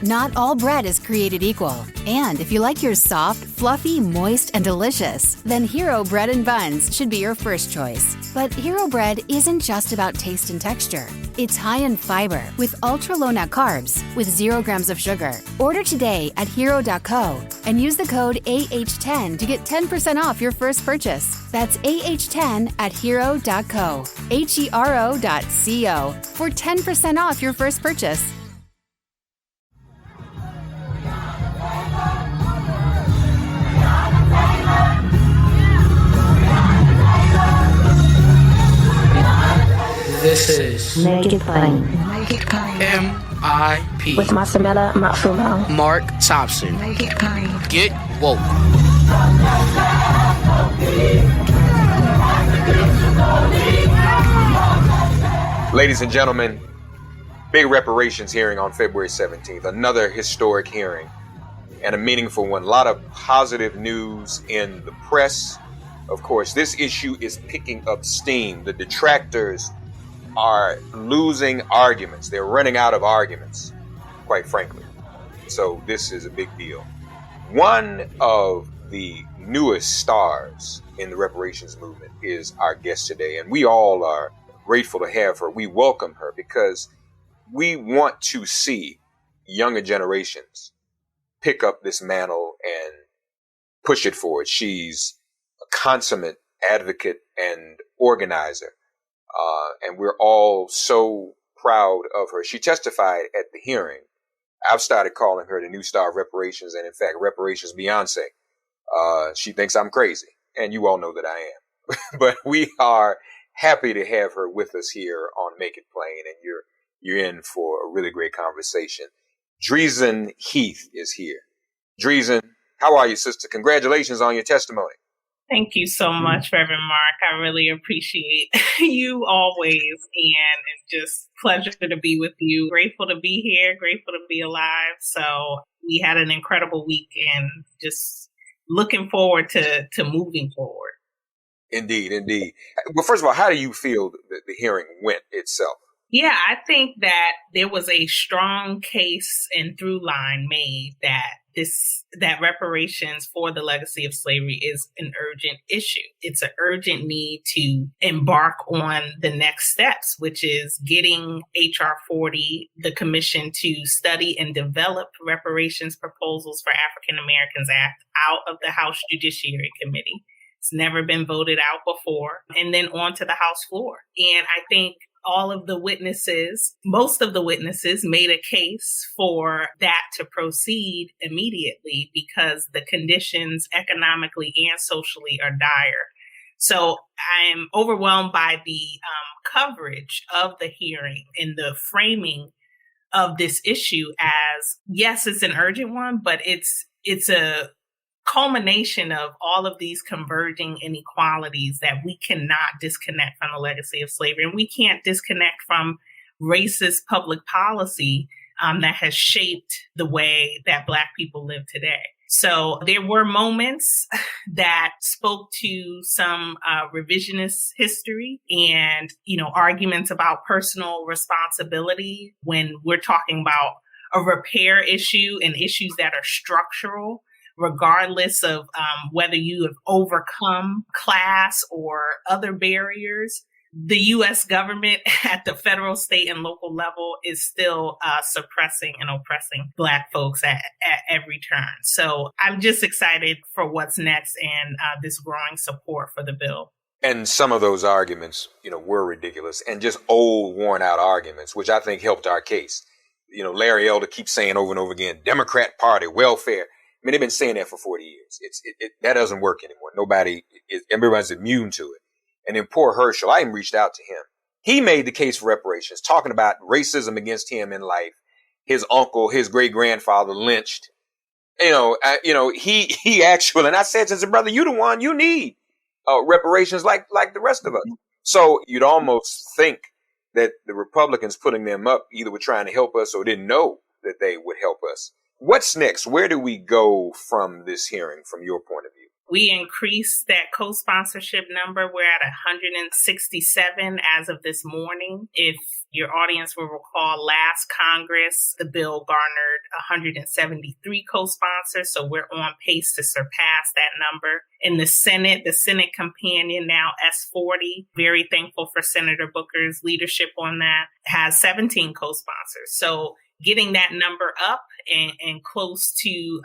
Not all bread is created equal. And if you like yours soft, fluffy, moist, and delicious, then Hero Bread and Buns should be your first choice. But Hero Bread isn't just about taste and texture. It's high in fiber with ultra-low net carbs with 0 grams of sugar. Order today at hero.co and use the code AH10 to get 10% off your first purchase. That's AH10 at hero.co, HERO.co for 10% off your first purchase. This is Make It Plain. MIP With Masamela Matfumo. Mark Thompson. Make It Plain. Get woke. Ladies and gentlemen, big reparations hearing on February 17th. Another historic hearing and a meaningful one. A lot of positive news in the press. Of course, this issue is picking up steam. The detractors are losing arguments. They're running out of arguments, quite frankly. So this is a big deal. One of the newest stars in the reparations movement is our guest today, and we all are grateful to have her. We welcome her because we want to see younger generations pick up this mantle and push it forward. She's a consummate advocate and organizer. And we're all so proud of her. She testified at the hearing. I've started calling her the new star of reparations, and in fact, reparations Beyonce. She thinks I'm crazy, and you all know that I am. But we are happy to have her with us here on Make It Plain, and you're in for a really great conversation. Dreisen Heath is here. Dreisen, how are you, sister? Congratulations on your testimony. Thank you so much, Reverend Mark. I really appreciate you always, and just pleasure to be with you. Grateful to be here, grateful to be alive. So we had an incredible week and just looking forward to moving forward. Indeed, indeed. Well, first of all, how do you feel the hearing went itself? Yeah, I think that there was a strong case and through line made that reparations for the legacy of slavery is an urgent issue. It's an urgent need to embark on the next steps, which is getting HR 40, the commission to study and develop reparations proposals for African Americans Act out of the House Judiciary Committee. It's never been voted out before, and then on to the House floor. And I think most of the witnesses made a case for that to proceed immediately because the conditions economically and socially are dire. So I'm overwhelmed by the coverage of the hearing and the framing of this issue as, yes, it's an urgent one, but it's a culmination of all of these converging inequalities that we cannot disconnect from the legacy of slavery. And we can't disconnect from racist public policy that has shaped the way that Black people live today. So there were moments that spoke to some revisionist history and, arguments about personal responsibility when we're talking about a repair issue and issues that are structural, regardless of whether you have overcome class or other barriers. The U.S. government at the federal, state, and local level is still suppressing and oppressing Black folks at every turn. So I'm just excited for what's next and this growing support for the bill. And some of those arguments, were ridiculous and just old, worn out arguments, which I think helped our case. Larry Elder keeps saying over and over again, Democrat Party, welfare. I mean, they've been saying that for 40 years. That doesn't work anymore. Everybody's immune to it. And then poor Herschel, I even reached out to him. He made the case for reparations, talking about racism against him in life. His uncle, his great grandfather lynched. He actually, and I said to him, brother, you the one, you need reparations like the rest of us. So you'd almost think that the Republicans putting them up either were trying to help us or didn't know that they would help us. What's next? Where do we go from this hearing, from your point of view? We increased that co-sponsorship number. We're at 167 as of this morning. If your audience will recall, last Congress, the bill garnered 173 co-sponsors. So we're on pace to surpass that number. In the Senate companion, now S40, very thankful for Senator Booker's leadership on that, has 17 co-sponsors. So getting that number up and close to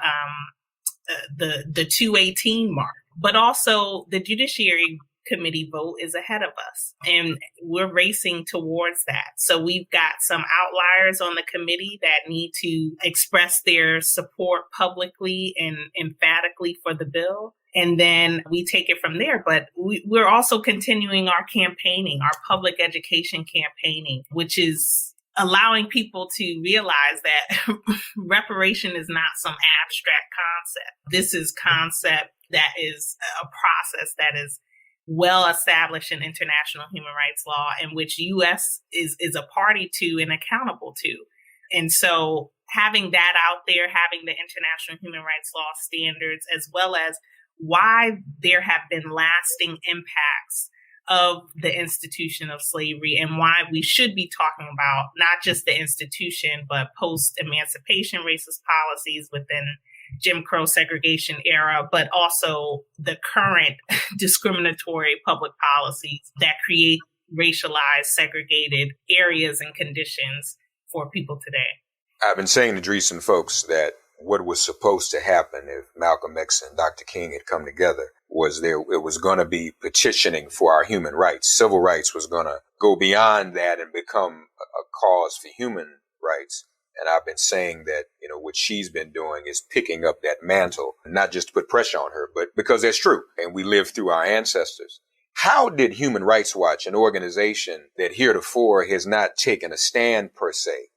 the 218 mark. But also the Judiciary Committee vote is ahead of us, and we're racing towards that. So we've got some outliers on the committee that need to express their support publicly and emphatically for the bill. And then we take it from there. But we're also continuing our campaigning, our public education campaigning, which is allowing people to realize that reparation is not some abstract concept. This is concept that is a process that is well established in international human rights law, in which U.S. is a party to and accountable to. And so having that out there, having the international human rights law standards, as well as why there have been lasting impacts of the institution of slavery, and why we should be talking about not just the institution, but post-emancipation racist policies within Jim Crow segregation era, but also the current discriminatory public policies that create racialized, segregated areas and conditions for people today. I've been saying to Dreisen folks that what was supposed to happen if Malcolm X and Dr. King had come together it was going to be petitioning for our human rights. Civil rights was going to go beyond that and become a cause for human rights. And I've been saying that, what she's been doing is picking up that mantle, not just to put pressure on her, but because that's true. And we lived through our ancestors. How did Human Rights Watch, an organization that heretofore has not taken a stand per se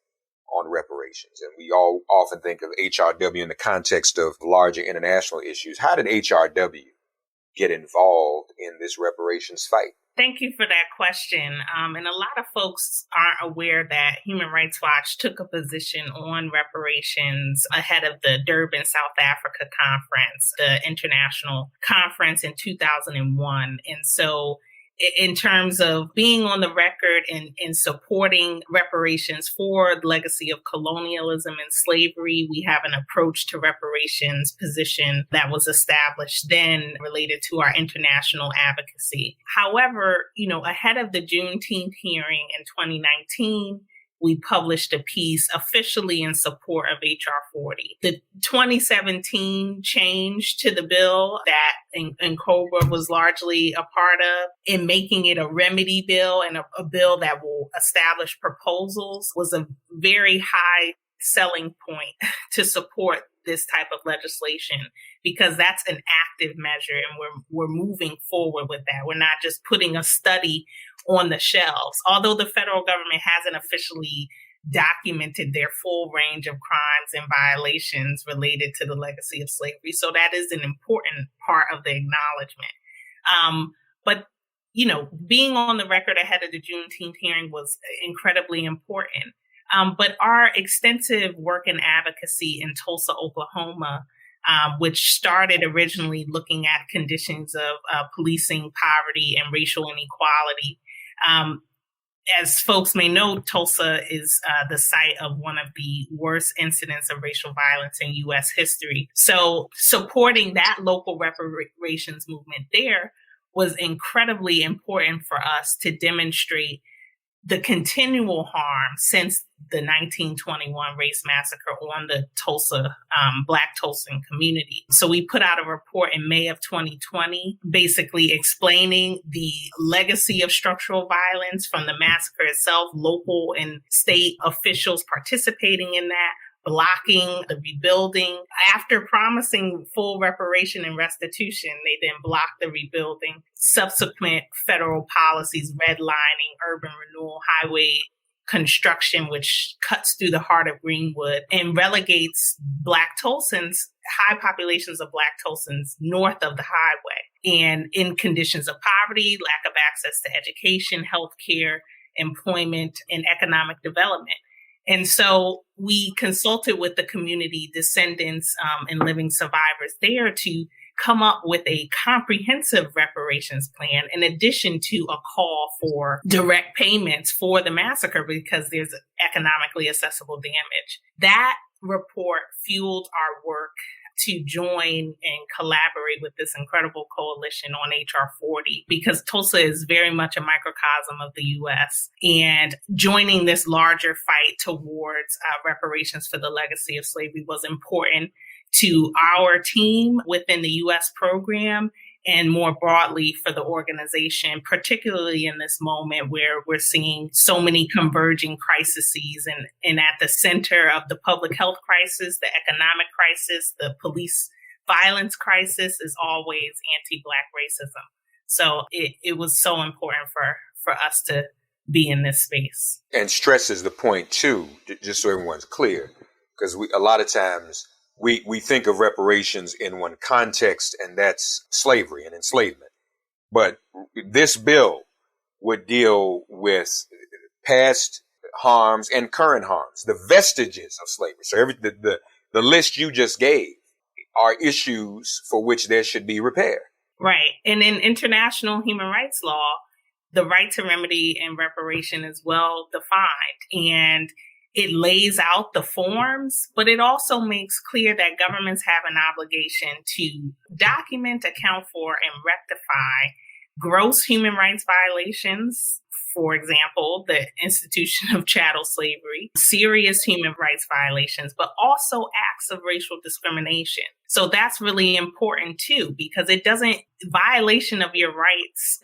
on reparations, and we all often think of HRW in the context of larger international issues, how did HRW get involved in this reparations fight? Thank you for that question. And a lot of folks aren't aware that Human Rights Watch took a position on reparations ahead of the Durban, South Africa conference, the international conference in 2001. And so in terms of being on the record and supporting reparations for the legacy of colonialism and slavery, we have an approach to reparations position that was established then related to our international advocacy. However, ahead of the Juneteenth hearing in 2019, we published a piece officially in support of H.R. 40. The 2017 change to the bill that Cobra was largely a part of, in making it a remedy bill and a bill that will establish proposals, was a very high selling point to support this type of legislation, because that's an active measure and we're moving forward with that. We're not just putting a study on the shelves, although the federal government hasn't officially documented their full range of crimes and violations related to the legacy of slavery. So that is an important part of the acknowledgement. But being on the record ahead of the Juneteenth hearing was incredibly important. But our extensive work in advocacy in Tulsa, Oklahoma, which started originally looking at conditions of policing poverty and racial inequality. As folks may know, Tulsa is the site of one of the worst incidents of racial violence in U.S. history. So supporting that local reparations movement there was incredibly important for us to demonstrate the continual harm since the 1921 race massacre on the Tulsa, Black Tulsan community. So we put out a report in May of 2020, basically explaining the legacy of structural violence from the massacre itself, local and state officials participating in that, blocking the rebuilding. After promising full reparation and restitution, they then blocked the rebuilding. Subsequent federal policies, redlining, urban renewal, highway construction, which cuts through the heart of Greenwood and relegates Black Tulsans, high populations of Black Tulsans, north of the highway, and in conditions of poverty, lack of access to education, healthcare, employment, and economic development. And so we consulted with the community, descendants and living survivors there to come up with a comprehensive reparations plan in addition to a call for direct payments for the massacre because there's economically accessible damage. That report fueled our work to join and collaborate with this incredible coalition on HR 40 because Tulsa is very much a microcosm of the U.S. And joining this larger fight towards reparations for the legacy of slavery was important to our team within the U.S. program and more broadly for the organization, particularly in this moment where we're seeing so many converging crises and at the center of the public health crisis, the economic crisis, the police violence crisis is always anti-Black racism. So it was so important for us to be in this space. And stresses the point too, just so everyone's clear, because a lot of times we think of reparations in one context, and that's slavery and enslavement. But this bill would deal with past harms and current harms, the vestiges of slavery. So the list you just gave are issues for which there should be repair. Right. And in international human rights law, the right to remedy and reparation is well defined. And it lays out the forms, but it also makes clear that governments have an obligation to document, account for, and rectify gross human rights violations. For example, the institution of chattel slavery, serious human rights violations, but also acts of racial discrimination. So that's really important too, because violation of your rights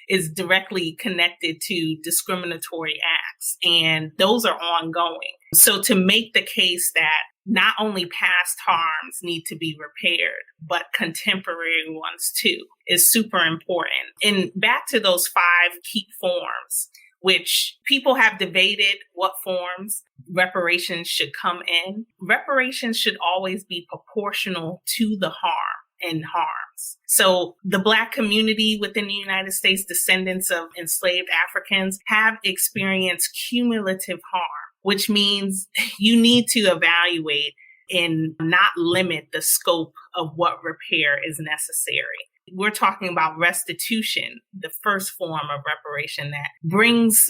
is directly connected to discriminatory acts, and those are ongoing. So to make the case that not only past harms need to be repaired, but contemporary ones too, is super important. And back to those 5 key forms, which people have debated what forms reparations should come in. Reparations should always be proportional to the harm and harms. So the Black community within the United States, descendants of enslaved Africans, have experienced cumulative harm, which means you need to evaluate and not limit the scope of what repair is necessary. We're talking about restitution, the first form of reparation that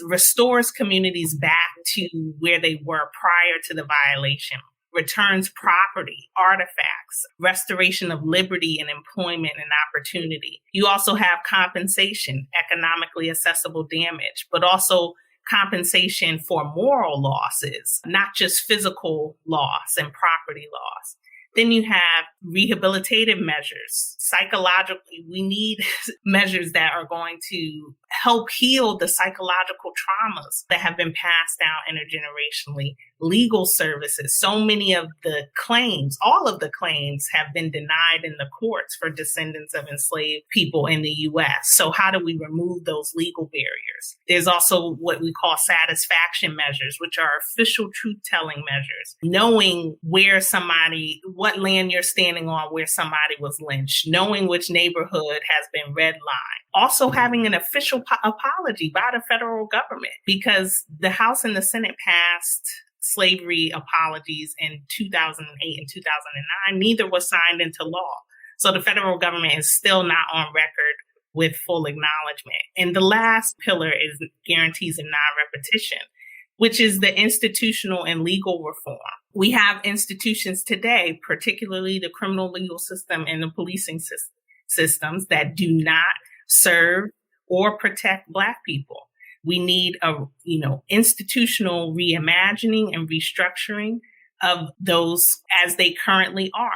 restores communities back to where they were prior to the violation, returns property, artifacts, restoration of liberty and employment and opportunity. You also have compensation, economically accessible damage, but also compensation for moral losses, not just physical loss and property loss. Then you have rehabilitative measures. Psychologically, we need measures that are going to help heal the psychological traumas that have been passed down intergenerationally. Legal services. So many of the claims, all of the claims have been denied in the courts for descendants of enslaved people in the U.S. So how do we remove those legal barriers? There's also what we call satisfaction measures, which are official truth-telling measures. Knowing what land you're standing on where somebody was lynched, knowing which neighborhood has been redlined. Also having an official apology by the federal government, because the House and the Senate passed slavery apologies in 2008 and 2009. Neither was signed into law. So the federal government is still not on record with full acknowledgement. And the last pillar is guarantees of non-repetition, which is the institutional and legal reform. We have institutions today, particularly the criminal legal system and the policing systems, that do not serve or protect Black people. We need institutional reimagining and restructuring of those as they currently are.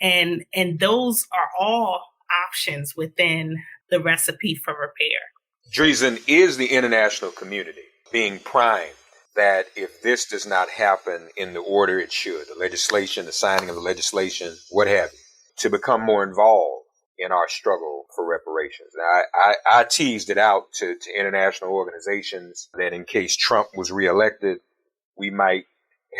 And those are all options within the recipe for repair. Dreisen, is the international community being primed that if this does not happen in the order it should, the legislation, the signing of the legislation, what have you, to become more involved in our struggle for reparations? Now, I teased it out to international organizations that in case Trump was reelected, we might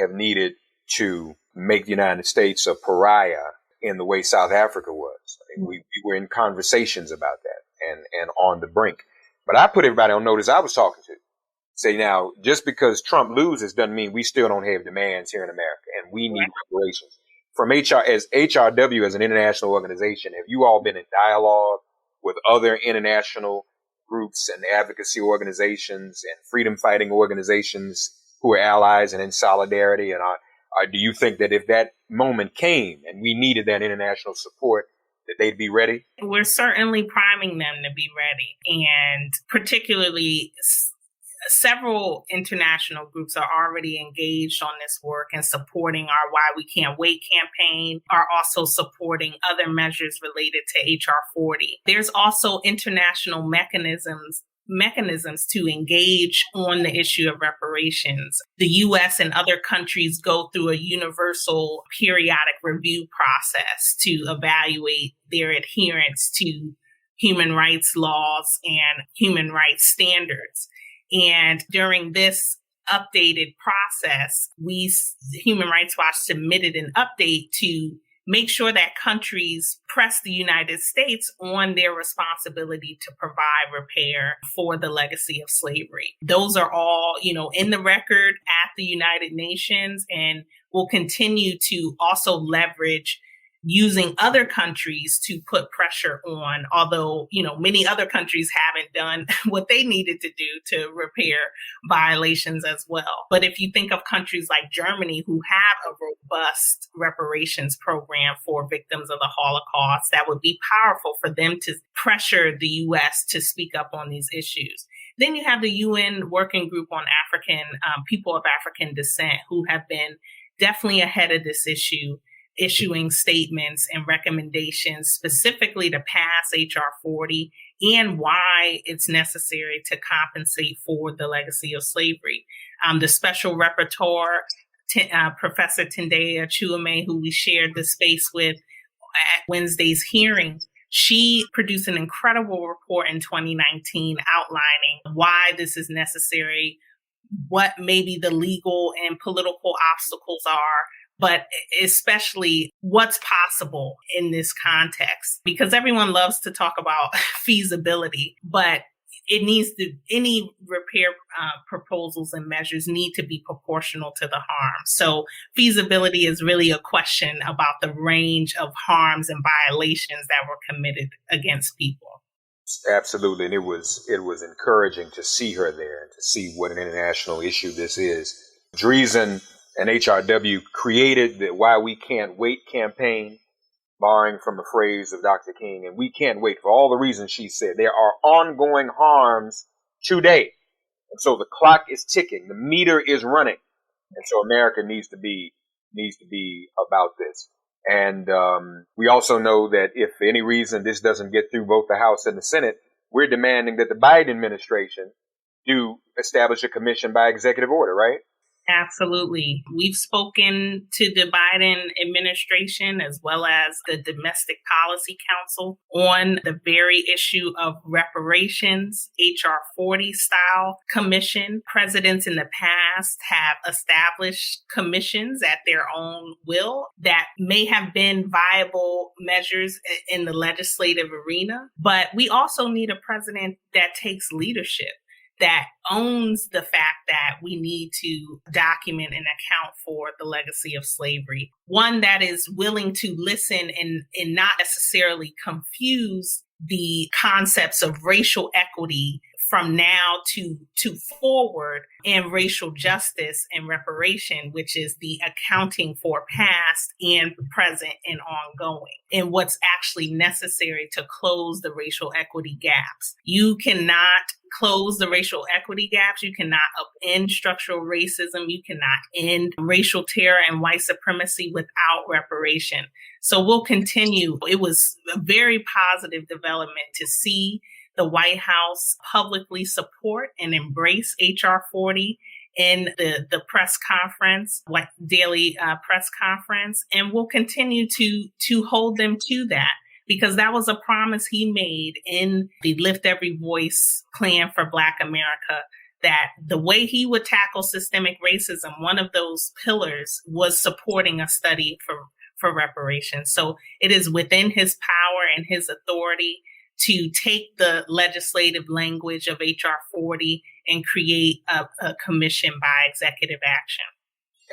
have needed to make the United States a pariah in the way South Africa was. I mean, we were in conversations about that and on the brink. But I put everybody on notice I was talking to. Say now, just because Trump loses doesn't mean we still don't have demands here in America, and we need reparations from HRW as an international organization, have you all been in dialogue with other international groups and advocacy organizations and freedom fighting organizations who are allies and in solidarity? And do you think that if that moment came and we needed that international support, that they'd be ready? We're certainly priming them to be ready. And particularly several international groups are already engaged on this work and supporting our Why We Can't Wait campaign, are also supporting other measures related to HR 40. There's also international mechanisms to engage on the issue of reparations. The U.S. and other countries go through a universal periodic review process to evaluate their adherence to human rights laws and human rights standards. And during this updated process, Human Rights Watch submitted an update to make sure that countries press the United States on their responsibility to provide repair for the legacy of slavery. Those are all, in the record at the United Nations, and will continue to also leverage using other countries to put pressure on, although, many other countries haven't done what they needed to do to repair violations as well. But if you think of countries like Germany, who have a robust reparations program for victims of the Holocaust, that would be powerful for them to pressure the U.S. to speak up on these issues. Then you have the UN Working Group on people of African descent, who have been definitely ahead of this issue, issuing statements and recommendations specifically to pass HR 40 and why it's necessary to compensate for the legacy of slavery. The special rapporteur, Professor Tendaya Chuame, who we shared the space with at Wednesday's hearing, she produced an incredible report in 2019 outlining why this is necessary, what maybe the legal and political obstacles are, but especially what's possible in this context, because everyone loves to talk about feasibility, but any repair proposals and measures need to be proportional to the harm. So feasibility is really a question about the range of harms and violations that were committed against people. Absolutely. And it was encouraging to see her there and to see what an international issue this is. Dreisen and HRW created the Why We Can't Wait campaign, borrowing from a phrase of Dr. King. And we can't wait for all the reasons she said. There are ongoing harms today. And so the clock is ticking. The meter is running. And so America needs to be about this. And we also know that if for any reason this doesn't get through both the House and the Senate, we're demanding that the Biden administration do establish a commission by executive order, right? Absolutely. We've spoken to the Biden administration as well as the Domestic Policy Council on the very issue of reparations, HR 40 style commission. Presidents in the past have established commissions at their own will that may have been viable measures in the legislative arena. But we also need a president that takes leadership, that owns the fact that we need to document and account for the legacy of slavery. One that is willing to listen and not necessarily confuse the concepts of racial equity from now to forward, and racial justice and reparation, which is the accounting for past and present and ongoing, and what's actually necessary to close the racial equity gaps. You cannot close the racial equity gaps. You cannot upend structural racism. You cannot end racial terror and white supremacy without reparation. So we'll continue. It was a very positive development to see the White House publicly support and embrace HR 40 in the press conference, daily press conference, and we'll continue to hold them to that, because that was a promise he made in the Lift Every Voice plan for Black America, that the way he would tackle systemic racism, one of those pillars was supporting a study for reparations. So it is within his power and his authority to take the legislative language of HR 40 and create a commission by executive action.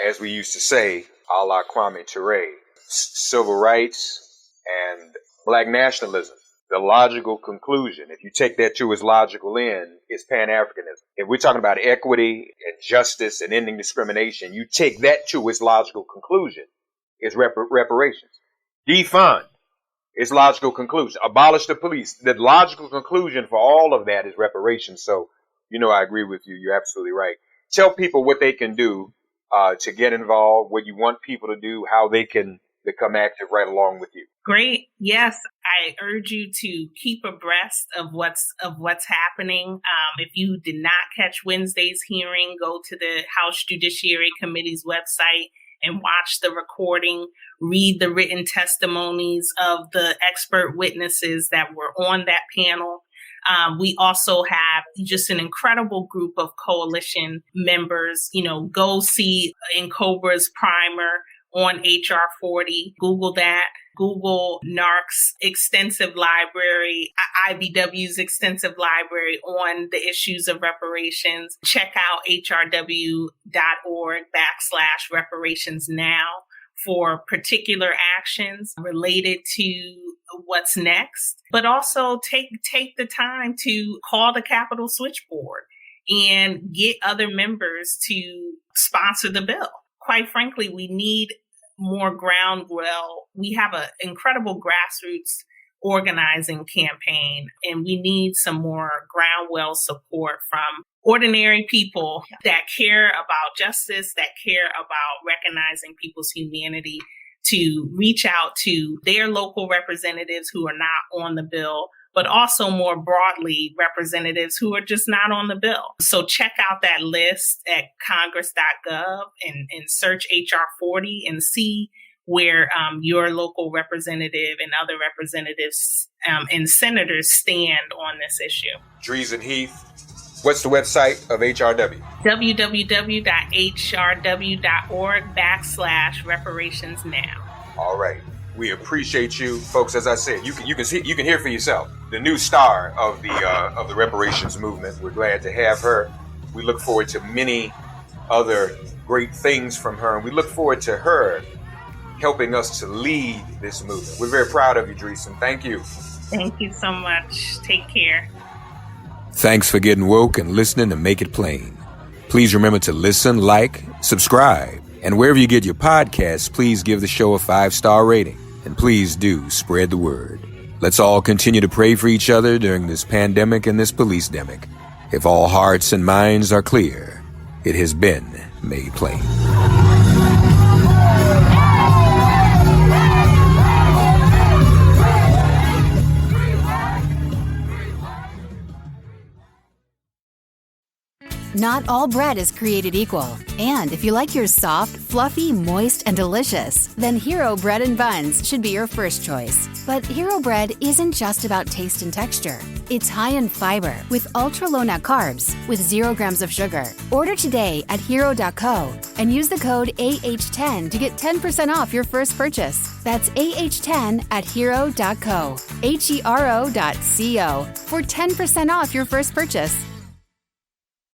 As we used to say, a la Kwame Ture, civil rights and black nationalism. The logical conclusion, if you take that to its logical end, is Pan-Africanism. If we're talking about equity and justice and ending discrimination, you take that to its logical conclusion, is reparations. Defund its logical conclusion. Abolish the police. The logical conclusion for all of that is reparations. So, I agree with you. You're absolutely right. Tell people what they can do to get involved, what you want people to do, how they can become active right along with you. Great. Yes, I urge you to keep abreast of what's happening. If you did not catch Wednesday's hearing, go to the House Judiciary Committee's website and watch the recording, read the written testimonies of the expert witnesses that were on that panel. We also have just an incredible group of coalition members. Go see Nkobra's primer on HR 40. Google that. Google NARC's extensive library, IBW's extensive library on the issues of reparations. Check out hrw.org/reparations now for particular actions related to what's next. But also take the time to call the Capitol Switchboard and get other members to sponsor the bill. Quite frankly, we need more groundwell. We have an incredible grassroots organizing campaign, and we need some more groundwell support from ordinary people that care about justice, that care about recognizing people's humanity, to reach out to their local representatives who are not on the bill, but also more broadly representatives who are just not on the bill. So check out that list at congress.gov and search HR 40 and see where your local representative and other representatives and senators stand on this issue. Dreisen Heath, what's the website of HRW? www.hrw.org/reparationsnow. All right. We appreciate you, folks. As I said, you can hear for yourself the new star of the reparations movement. We're glad to have her. We look forward to many other great things from her, and we look forward to her helping us to lead this movement. We're very proud of you, Dreisen. Thank you. Thank you so much. Take care. Thanks for getting woke and listening to Make It Plain. Please remember to listen, like, subscribe, and wherever you get your podcasts, please give the show a 5-star rating. And please do spread the word. Let's all continue to pray for each other during this pandemic and this police-demic. If all hearts and minds are clear, it has been made plain. Not all bread is created equal. And if you like yours soft, fluffy, moist, and delicious, then Hero Bread and Buns should be your first choice. But Hero Bread isn't just about taste and texture. It's high in fiber with ultra-low net carbs with 0 grams of sugar. Order today at hero.co and use the code AH10 to get 10% off your first purchase. That's AH10 at hero.co, HERO.co for 10% off your first purchase.